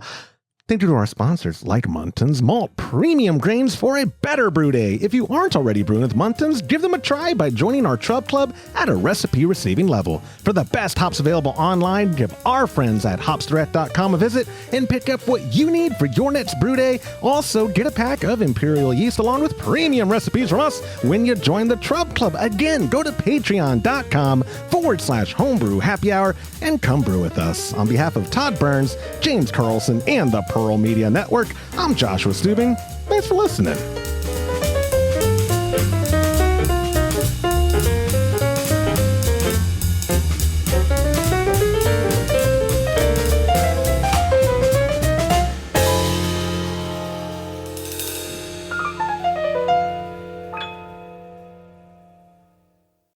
Thank you to our sponsors like Muntons Malt Premium Grains for a better brew day. If you aren't already brewing with Muntons, give them a try by joining our Trub Club at a recipe receiving level. For the best hops available online, give our friends at hopsdirect.com a visit and pick up what you need for your next brew day. Also, get a pack of Imperial yeast along with premium recipes from us when you join the Trub Club. Again, go to patreon.com/homebrew happy hour and come brew with us. On behalf of Todd Burns, James Carlson, and the Pearl Media Network, I'm Joshua Stubing. Thanks for listening.